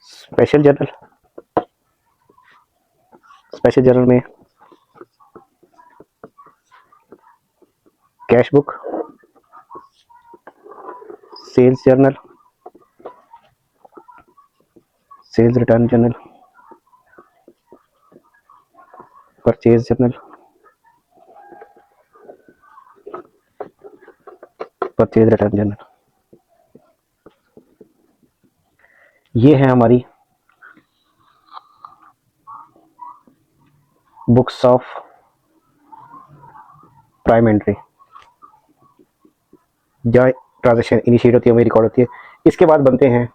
Special journal, special journal में cash book, sales journal, sales return journal, purchase journal, purchase return journal. ये है हमारी books of prime entry, जहाँ transaction initiate होती है वही रिकॉर्ड होती है। इसके बाद बनते हैं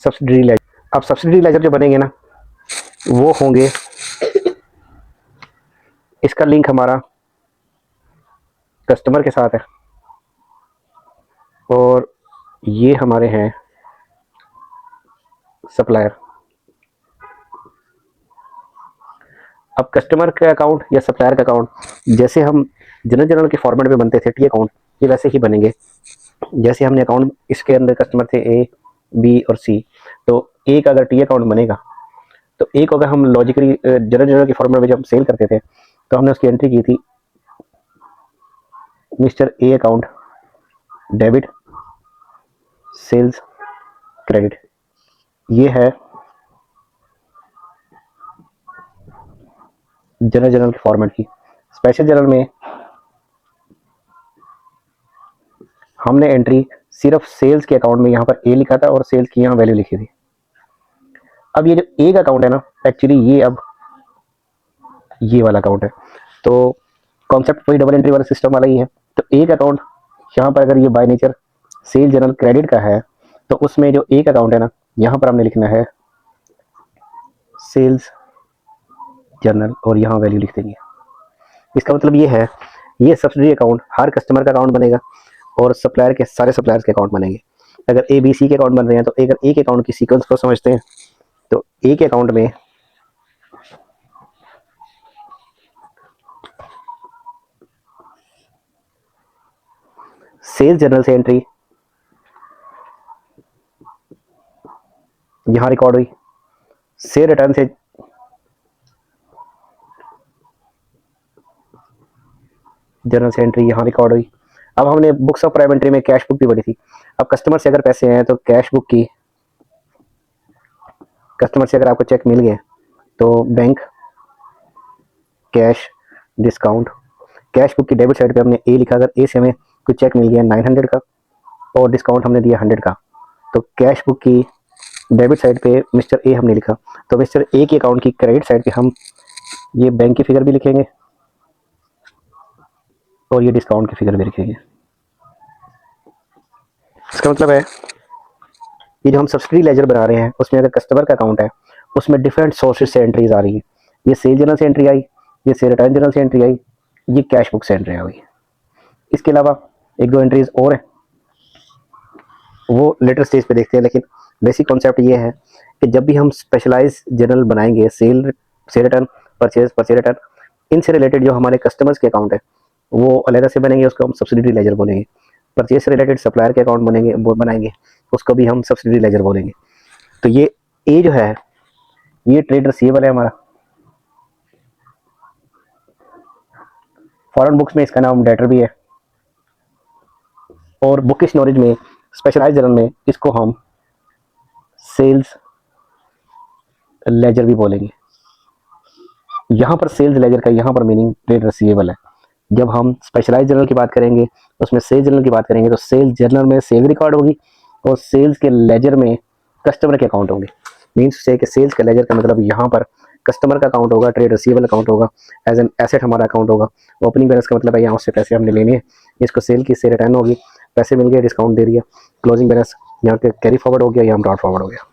सब्सिडरी लेजर। अब सब्सिडरी लेजर जो बनेंगे ना वो होंगे, इसका लिंक हमारा कस्टमर के साथ है और ये हमारे हैं सप्लायर। अब कस्टमर का अकाउंट या सप्लायर का अकाउंट जैसे हम जनरल के फॉर्मेट में बनते थे टी अकाउंट, ये वैसे ही बनेंगे। जैसे हमने अकाउंट इसके अंदर कस्टमर थे ए बी और सी, तो ए का अगर टी अकाउंट बनेगा तो ए को अगर हम लॉजिकली जनरल के फॉर्मेट में जब सेल करते थे तो हमने उसकी एंट्री की थी mister A account debit sales credit. ये है जनरल के फॉर्मेट की। स्पेशल जनरल में हमने एंट्री सिर्फ सेल्स के अकाउंट में यहाँ पर ए लिखा था और सेल्स की यहाँ वैल्यू लिखी थी। अब ये जो ए का अकाउंट है ना, एक्चुअली ये अब ये वाला अकाउंट है, तो कॉन्सेप्ट वही डबल एंट्री वाला सिस्टम वाला ही है। तो ए का अकाउंट यहाँ पर अगर ये by nature sale general credit का है तो उसमें जो ए का अकाउंट है ना यहाँ पर हमने लिखना है सेल्स जर्नल और यहाँ वैल्यू लिख देंगे। इसका मतलब ये है ये सब्सिडरी अकाउंट हर कस्टमर का अकाउंट बनेगा और सप्लायर के सारे सप्लायर्स के अकाउंट बनेंगे। अगर ए बी सी के अकाउंट बन रहे हैं तो अगर ए के अकाउंट की सीक्वेंस को समझते हैं तो ए के अकाउंट में सेल्स जर्नल से एंट्री यहाँ रिकॉर्ड हुई, सेल रिटर्न से जर्नल से एंट्री यहाँ रिकॉर्ड हुई। अब हमने बुक्स ऑफ प्राइम एंट्री में कैश बुक भी बनी थी। अब कस्टमर से अगर पैसे हैं तो कैश बुक की, कस्टमर से अगर आपको चेक मिल गया तो bank cash discount, cash book की डेबिट साइड पे हमने ए लिखा। अगर ए से हमें कोई चेक मिल गया 900 का और डिस्काउंट हमने दिया 100 का, तो कैश बुक की डेबिट साइड पे मिस्टर ए हमने लिखा। तो मिस्टर ए के अकाउंट की क्रेडिट साइड पे हम ये बैंक की फिगर भी लिखेंगे और ये डिस्काउंट की फिगर भी लिखेंगे। इसका मतलब है ये जो हम सब्सिडी लेजर बना रहे हैं उसमें अगर कस्टमर का अकाउंट है उसमें डिफरेंट सोर्सेज से एंट्रीज आ रही है। ये सेल जर्नल से एंट्री आई, ये सेल रिटर्न जर्नल से एंट्री आई, ये कैश बुक से एंट्री आ गई। इसके अलावा एक दो एंट्रीज और हैं वो लेटर स्टेज पे देखते हैं, लेकिन बेसिक कॉन्सेप्ट ये है कि जब भी हम स्पेशलाइज जर्नल बनाएंगे सेल रिटर्न परचेज रिटर्न, इनसे रिलेटेड जो हमारे कस्टमर्स के अकाउंट है वो अलग से बनेंगे, उसको हम सब्सिडी लेजर बोलेंगे। परचेज से रिलेटेड सप्लायर के अकाउंट बनेंगे वो बनाएंगे, उसको भी हम सब्सिडी लेजर बोलेंगे। तो ये ए जो है ये ट्रेड रिसीवेबल है हमारा। फॉरेन बुक्स में इसका नाम डेटर भी है और बुकिश नॉलेज में स्पेशलाइज जर्नल में इसको हम सेल्स लेजर भी बोलेंगे। यहाँ पर सेल्स लेजर का यहाँ पर मीनिंग ट्रेड रिसीवेबल है। जब हम स्पेशलाइज जर्नल की बात करेंगे उसमें सेल्स जर्नल की बात करेंगे तो सेल्स जर्नल में सेल रिकॉर्ड होगी और सेल्स के लेजर में कस्टमर के अकाउंट होंगे। मीन्स से कि सेल्स के लेजर का मतलब यहाँ पर कस्टमर का अकाउंट होगा, ट्रेड रिसीवेबल अकाउंट होगा, एज एन एसेट हमारा अकाउंट होगा। ओपनिंग बैलेंस का मतलब है यहाँ से पैसे हमने लेने हैं, इसको सेल की से रिटर्न होगी, पैसे मिल गए, डिस्काउंट दे दिया, क्लोजिंग बैलेंस यहाँ पे कैरी फॉरवर्ड हो गया या हम ब्रॉड फॉरवर्ड हो गया।